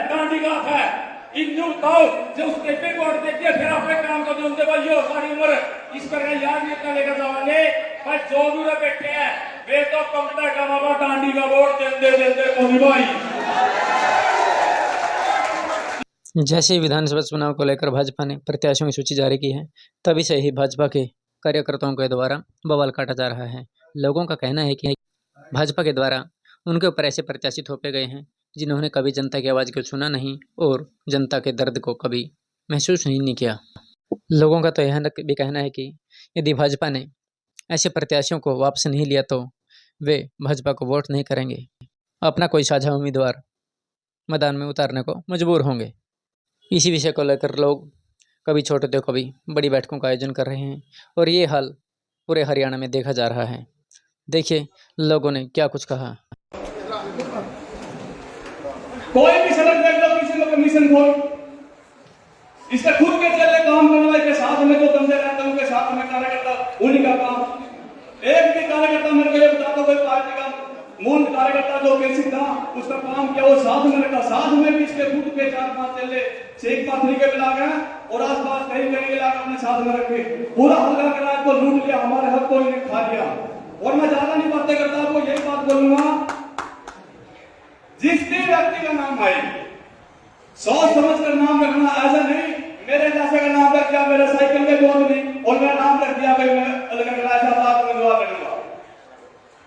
डांडी का है इन्नू ताऊ जो उसके पे वोट देते फिर अपने काम को जोड़ते भाई यो सारी उम्र इस पर याद नहीं करने का जमाने पर जो भी बैठे हैं वे तो कमता का बाबा डांडी का वोट देते कोई भाई। जैसे ही विधानसभा चुनाव को लेकर भाजपा ने प्रत्याशियों की सूची जारी की है, तभी से ही भाजपा के कार्यकर्ताओं के द्वारा बवाल काटा जा रहा है। लोगों का कहना है कि भाजपा के द्वारा उनके ऊपर ऐसे प्रत्याशी थोपे गए हैं जिन्होंने कभी जनता की आवाज़ को सुना नहीं और जनता के दर्द को कभी महसूस नहीं किया। लोगों का तो यह भी कहना है कि यदि भाजपा ने ऐसे प्रत्याशियों को वापस नहीं लिया तो वे भाजपा को वोट नहीं करेंगे, अपना कोई साझा उम्मीदवार मैदान में उतारने को मजबूर होंगे। इसी विषय को लेकर लोग कभी छोटे तो कभी बड़ी बैठकों का आयोजन कर रहे हैं और ये हाल पूरे हरियाणा में देखा जा रहा है। देखिए लोगों ने क्या कुछ कहा। कोई भी सड़क देख लो किसी को कमीशन खोल इससे खुद के चले काम करने वाले के साथ में जो बंदे रहते हैं उनके साथ में कार्यकर्ता उन्हीं का काम। एक भी कार्यकर्ता मेरे को ये बता दो कोई पार्टी का मूल कार्यकर्ता जो कैसी था उसका काम क्या वो साथ में रखा, साथ में भी इसके खुद के 4-5 चले शेख पाथरी के मिला गए और आसपास कहीं कहीं इलाका अपने साथ में रखे, पूरा हल्का किराए को लूट लिया, हमारे हक को इन्हें खा लिया। और मैं ज्यादा नहीं बातें करता, आपको यही बात बोलूंगा, जिस भी व्यक्ति का नाम आए सोच समझ कर नाम रखना, ऐसा नहीं मेरे जैसे का नाम रख दिया मेरे साइकिल में बोल नहीं और मेरा नाम रख दिया भाई मैं अलग लड़ूंगा,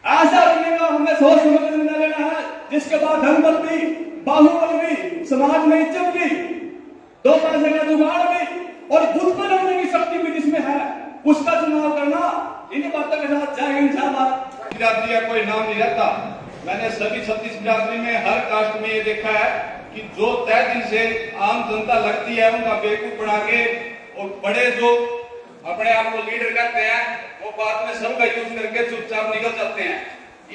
ऐसा रखने का हमें सोच समझ कर निर्णय लेना है। जिसके बाद धनबल भी बाहुबल भी समाज में इज्जत भी 2 पैसे का जुगाड़ भी और बुद्ध पर लड़ने की शक्ति भी जिसमें है उसका चुनाव करना। इन बातों के साथ जय हिंद जय भारत। बिरादरी का कोई नाम नहीं रहता। मैंने सभी 36 बिरादरी में हर कास्ट में ये देखा है कि जो तय दिन से आम जनता लगती है उनका बेवकूफ बना के और बड़े जो अपने आप को लीडर कहते हैं वो बाद में सबका यूज करके चुपचाप निकल जाते हैं।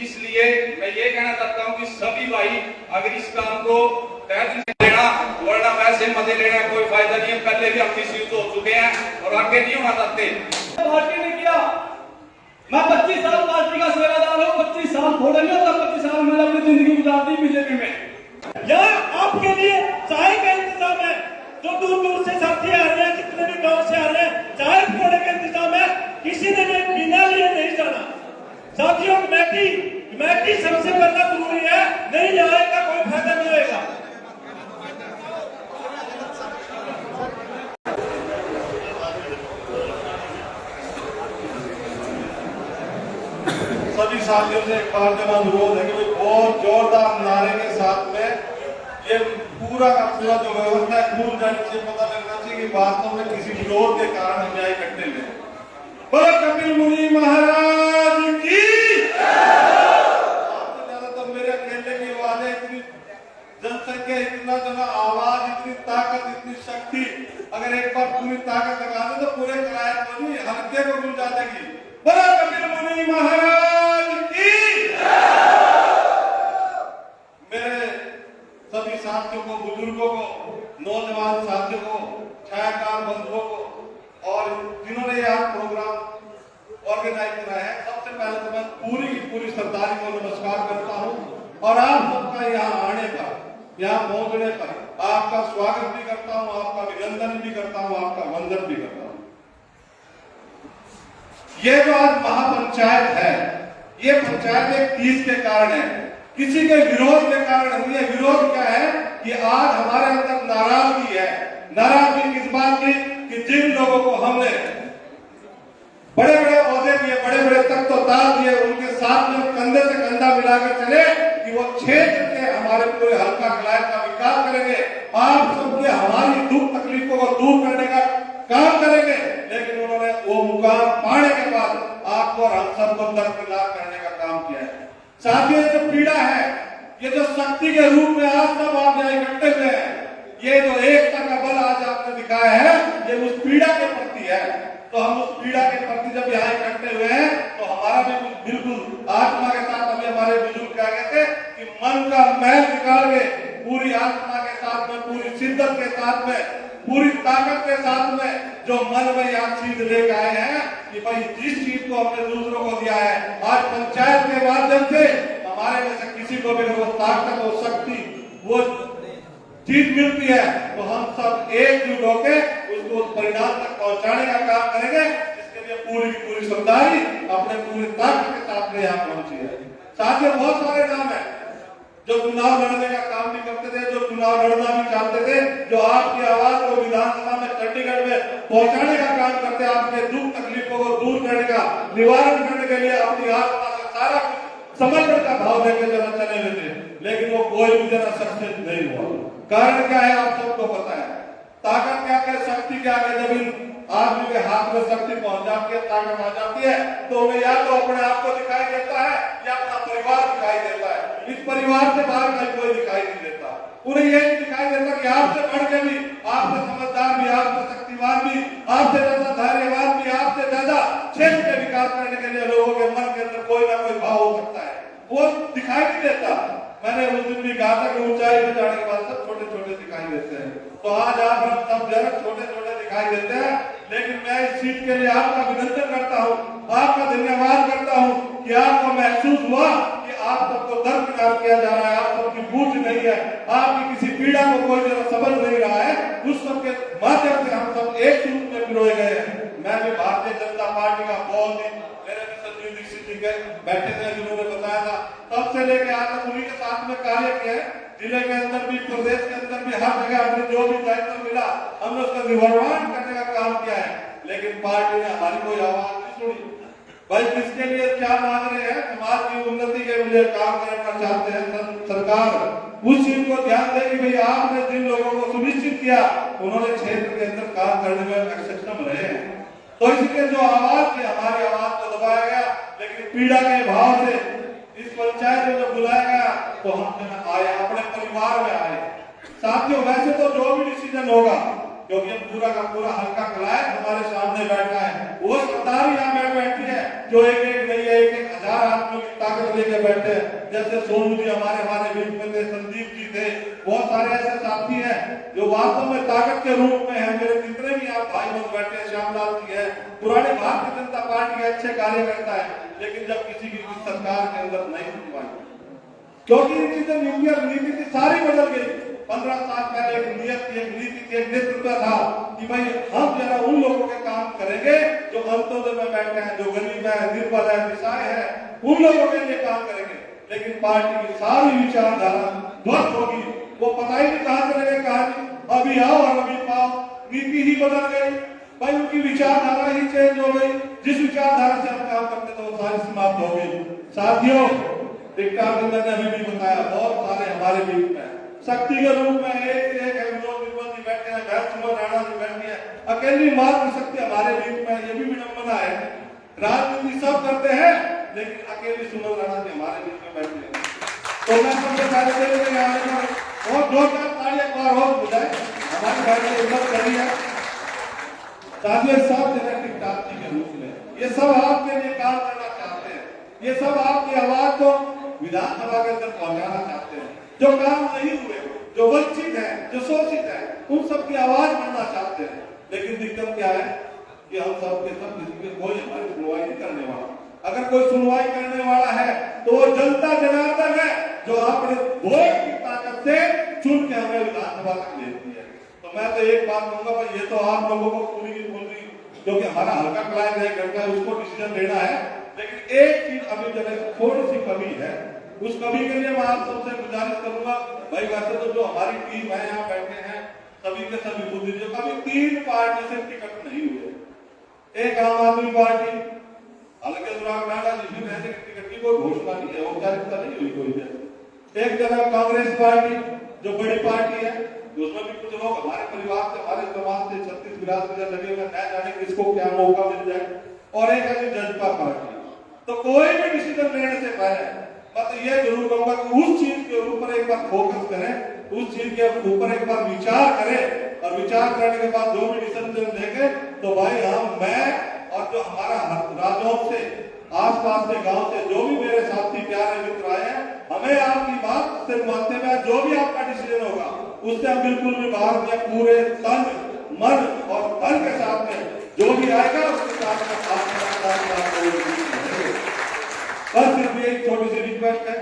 इसलिए मैं ये कहना चाहता हूँ कि सभी भाई अगर इस काम को तय दिन से लेना वरना वैसे मजे लेना कोई फायदा नहीं है। पहले भी हम मिसयूज हो चुके हैं और आगे नहीं होना चाहते। पार्टी ने किया, मैं 25 साल पार्टी का सेवादार हूँ, 25 साल थोड़ा नहीं होता, 25 साल मैंने अपनी जिंदगी गुजार दी बीजेपी में। यहाँ आपके लिए चाय का इंतजाम है, जो दूर दूर से साथी आ रहे हैं, जितने भी गांव से आ रहे हैं, चाय पकौड़े का इंतजाम है। किसी ने भी बिना लिए नहीं जाना। साथियों कमेटी सबसे पहला जरूरी है, नहीं आएगा कोई फायदा नहीं होगा। सभी साथियों से एक बार जब अनुरोध है कि बहुत जोरदार नारे के साथ में ये पूरा का पूरा जो व्यवस्था है खुल जाने से पता लगना चाहिए कि वास्तव में किसी विरोध के कारण हम यहाँ इकट्ठे हुए। बोलो कपिल मुनि महाराज की। आपसे ज्यादा तो मेरे अकेले की आवाज है, इतनी जनसंख्या, इतना जना आवाज, इतनी ताकत, इतनी शक्ति, अगर एक बार पूरी ताकत लगा दे तो पूरे किराए को नहीं हल्के को मिल जाएगी। बोलो कपिल मुनि महाराज की। मेरे सभी साथियों को, बुजुर्गों को, नौजवान साथियों को, छायाकार बंधुओं को और जिन्होंने यह प्रोग्राम ऑर्गेनाइज कराया है, सबसे पहले तो मैं पूरी सरदारी को नमस्कार करता हूँ और आप सबका यहाँ आने पर, यहाँ पहुंचने पर आपका स्वागत भी करता हूँ, आपका अभिनंदन भी करता हूँ, आपका वंदन भी करता हूँ। ये जो आज महापंचायत है, ये पंचायत एक चीज के कारण है, किसी के विरोध के कारण नहीं है। विरोध क्या है कि आज हमारे अंदर नाराजगी है। नाराजगी किस बात की कि जिन लोगों को हमने बड़े बड़े औहदे दिए, बड़े बड़े तख्त और ताज दिए, उनके साथ में कंधे से कंधा मिलाकर चले कि वो क्षेत्र के हमारे पूरे हल्का कलायत का विकास करेंगे, आप सबके हमारी दुख तकलीफों को दूर करने का काम करेंगे। लेकिन उन्होंने वो मुकाम पाने के बाद आपको और हम सबको दरकिनार करने का काम किया है। साथियों, ये जो पीड़ा है, ये जो शक्ति के रूप में आज सब आप यहाँ इकट्ठे हुए हैं, ये जो एकता का बल आज आपने दिखाया है, ये उस पीड़ा के प्रति है। तो हम उस पीड़ा के प्रति जब यहाँ इकट्ठे हुए हैं तो हमारा भी बिल्कुल आत्मा के साथ, अभी हमारे बुजुर्ग कह गए थे कि मन का मैल निकाल के पूरी आत्मा के साथ में, पूरी शिद्दत के साथ में, पूरी ताकत के साथ में जो मन में यहाँ चीज लेकर आए हैं कि भाई जिस चीज को हमने दूसरों को दिया है, आज पंचायत के माध्यम से हमारे में से किसी को भी वो ताकत, वो शक्ति, वो चीज मिलती है तो हम सब एकजुट होकर उसको उस परिणाम तक पहुंचाने का काम करेंगे, जिसके लिए पूरी की पूरी समझदारी अपने पूरी ताकत के साथ में यहाँ पहुंची है। साथियों, बहुत सारे नाम है जो चुनाव लड़ने का काम भी करते थे, जो चुनाव लड़ना भी चाहते थे, जो आपकी आवाज को विधानसभा में चंडीगढ़ में पहुंचाने का काम करते, आपके दुख तकलीफों को दूर करने का, निवारण करने के लिए अपनी आत्मा से सारा समर्पण का भाव लेकर जरा चले हुए थे, लेकिन वो कोई भी जरा सक्सेस नहीं हुआ। कारण क्या है आप सबको पता है। ताकत क्या है, शक्ति क्या है। जब इन आदमी के हाथ में शक्ति पहुंच जाती है, ताकत आ जाती है, तो उन्हें या तो अपने आप को दिखाई देता है या अपना परिवार दिखाई देता है। इस परिवार से बाहर का कोई दिखाई नहीं देता। उन्हें यह नहीं दिखाई देता कि आपसे बढ़ के भी, आपसे समझदार भी, आपसे शक्तिवान भी, आपसे ज्यादा धैर्यवान भी, आपसे ज्यादा क्षेत्र के विकास करने के लिए लोगों के मन के अंदर कोई ना कोई भाव हो सकता है, वो दिखाई नहीं देता। मैंने उस दिन भी कहा था कि ऊंचाई में जाने के बाद सब छोटे छोटे दिखाई देते हैं। तो आज आप हम सब जरा छोटे छोटे दिखाई देते हैं, लेकिन मैं इस चीज के लिए आपका अभिनंदन करता हूँ, आपका धन्यवाद करता हूँ कि आपको महसूस हुआ कि आप सबको दरकिनार किया जा रहा है, आप सबकी बूझ नहीं है, आपकी किसी पीड़ा को कोई जरा समझ नहीं रहा है। उस सबके माध्यम से हम सब एक सूत्र में पिरोए गए हैं। मैं भी भारतीय जनता पार्टी का बहुत ही, मेरे भी संजीव दीक्षित जी बैठे थे जिन्होंने बताया था, तब से लेके आज तक उन्हीं के साथ में कार्य किया है। जिले के अंदर भी, प्रदेश के अंदर भी, हर जगह हमने जो भी दायित्व मिला हमने उसका निर्वहन करने का काम किया है, लेकिन पार्टी ने हमारी कोई आवाज नहीं सुनी। भाई किसके लिए क्या मांग रहे हैं, समाज की उन्नति के लिए काम करना चाहते हैं। सरकार उस चीज को ध्यान दे कि भाई आपने जिन लोगों को सुनिश्चित किया उन्होंने क्षेत्र के अंदर काम करने में सक्षम रहे हैं। तो इसलिए जो आवाज थी, हमारी आवाज को दबाया गया, लेकिन पीड़ा के भाव से इस पंचायत में जब बुलाया गया तो हम आए, अपने परिवार में आए। साथियों, वैसे तो जो भी डिसीजन होगा, क्योंकि अब पूरा का पूरा हल्का कलायत हमारे सामने बैठा है, वो सरदार यहाँ बैठी है जो एक नहीं है, एक हजार आदमियों की ताकत लेके बैठे हैं। जैसे सोनू जी हमारे बीच में थे, संदीप जी थे, बहुत सारे ऐसे साथी हैं जो वास्तव में ताकत के रूप में है। मेरे जितने भी आप भाई लोग बैठे हैं, श्यामलाल जी है, पुराने भारतीय जनता पार्टी के अच्छे कार्यकर्ता है, लेकिन जब किसी की सरकार के अंदर नहीं सुनवाई, क्योंकि इनकी जो नीति थी सारी बदल गई। 15 साल पहले एक नीति थी, एक नेतृत्व था कि भाई हम जरा उन लोगों के काम करेंगे जो अंत्योदय में बैठे हैं, जो गरीब है, निर्बल है, निस्सहाय है, उन लोगों के लिए काम करेंगे। लेकिन पार्टी की सारी विचारधारा ध्वस्त होगी। वो पता ही नहीं कहां से लगे कहानी, अभी आओ और अभी पाओ, नीति ही बदल गई। भाई उनकी विचारधारा ही चेंज हो गई। जिस विचारधारा से हम काम करते थे वो सारी समाप्त हो गई। साथियों, डिक्टेटर मैंने अभी भी बताया, बहुत सारे हमारे बीच में शक्ति के रूप में एक है, विनोद निर्मल जी बैठे हैं, भैंस सुमन राणा जी बैठी है, अकेली मात्र शक्ति हमारे बीच में, ये भी विडंबना है। राजनीति सब करते हैं, लेकिन अकेली सुमन राणा जी हमारे बीच में बैठी है। तो मैं सबसे पहले और 2-4 ताली एक बार और बुझाए, हमारी भाई ने हिम्मत करी है। साथियों, सब जेनेटिक टापी के रूप में ये सब आपके लिए काम करना चाहते हैं, ये सब आपकी आवाज को विधानसभा के अंदर पहुंचाना चाहते हैं। जो काम नहीं हुए, जो वंचित है, जो शोषित है, उन सब की आवाज बनना चाहते हैं। लेकिन दिक्कत क्या है कि हम सब के सब किसी कोई हमारी सुनवाई नहीं करने वाला। अगर कोई सुनवाई करने वाला है तो वो जनता जनार्दन है, जो अपने वोट की ताकत से चुन के हमें विधानसभा तक भेजती है। तो मैं तो एक बात कहूंगा, भाई ये तो आप लोगों को पूरी क्योंकि हमारा हल्का क्लाइंट है, करता है, उसको डिसीजन लेना है। लेकिन एक चीज अभी जब थोड़ी सी कमी है, उस कमी के लिए मैं आप सबसे गुजारिश करूंगा, भाई वैसे तो जो हमारी टीम है यहाँ बैठे हैं सभी के सभी बुद्धिजीवी, कभी 3 पार्टी से टिकट नहीं हुए। एक आम आदमी पार्टी, हालांकि अनुराग नाडा जी भी कहते कि टिकट की कोई घोषणा नहीं है, औपचारिकता नहीं हुई कोई। एक जगह कांग्रेस पार्टी जो बड़ी पार्टी है, उसमें भी कुछ लोग हमारे परिवार से, हमारे समाज से 36-42 लगे हुए, न जाने किसको क्या मौका मिल जाए। और एक है जनता पार्टी। तो कोई भी डिसीजन लेने से पहले मैं तो ये जरूर कहूंगा कि उस चीज के ऊपर एक बार फोकस करें, उस चीज के ऊपर एक बार विचार करें, और विचार करने के बाद जो भी डिसीजन लेंगे तो भाई हम, मैं और जो हमारा राज्यों से, आसपास के गांव से जो भी मेरे साथी प्यारे मित्र आए हैं, हमें आपकी बात से मानते हुए जो भी आपका डिसीजन होगा उससे हम बिल्कुल भी बाहर में पूरे तन, मन और धन के साथ में जो भी आएगा उसके साथ बस सिर्फ एक छोटी सी रिक्वेस्ट है,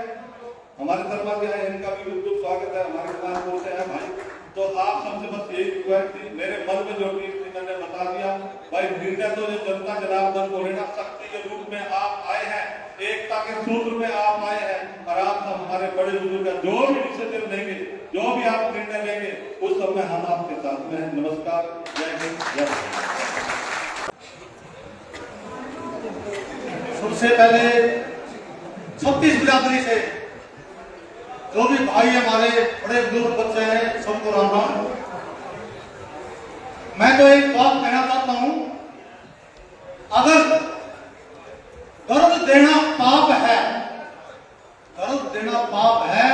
हमारे दरबार में इनका भी बिल्कुल स्वागत है, हमारे पास बोलते हैं भाई तो आप सबसे बस यही रिक्वेस्ट थी, मेरे मन में जो भी थी मैंने बता दिया। भाई निर्णय तो जो जनता जनार्दन को लेना, शक्ति के रूप में आप आए हैं, एकता के सूत्र में आप आए हैं, और आप सब हमारे बड़े बुजुर्ग जो भी इनिशिएटिव लेंगे, जो भी आप निर्णय लेंगे, उस समय हम आपके साथ में हैं। नमस्कार, जय हिंद, जय भारत। सबसे पहले 36 बिरादरी से जो भी भाई हमारे बड़े बुजुर्ग बच्चे हैं, सबको राम राम। मैं तो एक बात कहना चाहता हूं, अगर दर्द देना पाप है, दर्द देना पाप है,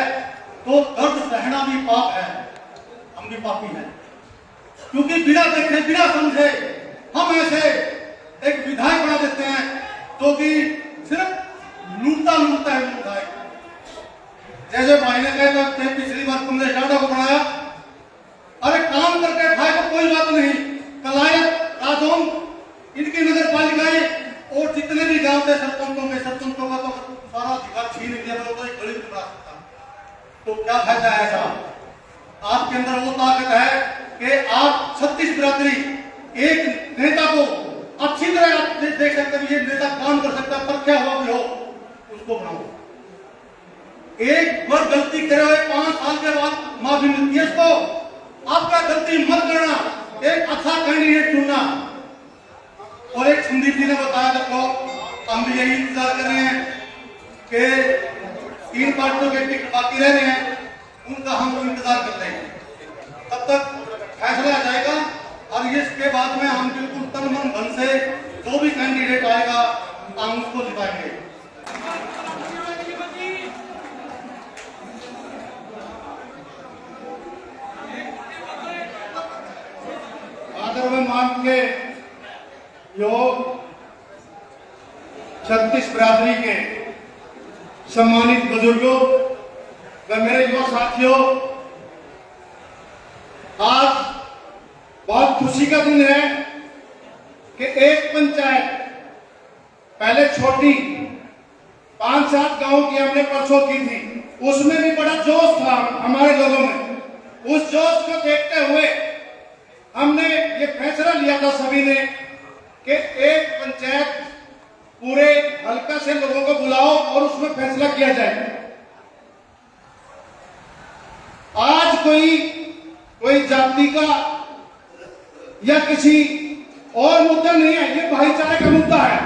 तो दर्द सहना भी पाप है। हम भी पापी हैं, क्योंकि बिना देखे बिना समझे हम ऐसे एक विधायक बना देते हैं जो कि सिर्फ लूटता है विधायक। जैसे भाई ने कहा था पिछली बार तुमने डाटा को बनाया, अरे काम करके खाए तो कोई बात नहीं, कलायत राजौन इनकी नगर पालिकाएं और जितने भी गांव थे सरपंचों का तो सारा अधिकार छीन लिया, तो एक गली बना सकता। तो क्या फायदा है साहब? आपके अंदर वो ताकत है कि आप 36 बिरादरी एक नेता को अच्छी तरह आप देख सकते हैं, ये नेता काम कर सकता है, पर क्या हुआ भी हो उसको बनाओ। एक बार गलती करे, 5 साल के बाद माफी मिलती है इसको। आपका गलती मत करना, एक अच्छा कैंडिडेट चुनना। और एक संदीप जी ने बताया था, हम भी यही इंतजार कर रहे हैं कि 3 पार्टियों के टिकट बाकी रह रहे हैं, उनका हम इंतजार कर रहे हैं। तब तक फैसला आ जाएगा, और इसके बाद में हम बिल्कुल तन मन धन से जो भी कैंडिडेट आएगा हम उसको जिताएंगे। आदर में मान के जो 36 बिरादरी के सम्मानित बुजुर्गों व मेरे युवा साथियों, आज बहुत खुशी का दिन है कि एक पंचायत पहले छोटी 5-7 गांव की हमने परसों की थी, उसमें भी बड़ा जोश था हमारे लोगों में। उस जोश को देखते हुए हमने ये फैसला लिया था सभी ने कि एक पंचायत पूरे हल्का से लोगों को बुलाओ और उसमें फैसला किया जाए। आज कोई जाति का या किसी और मुद्दा नहीं है, ये भाईचारे का मुद्दा है।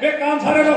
वे काम सारे लोग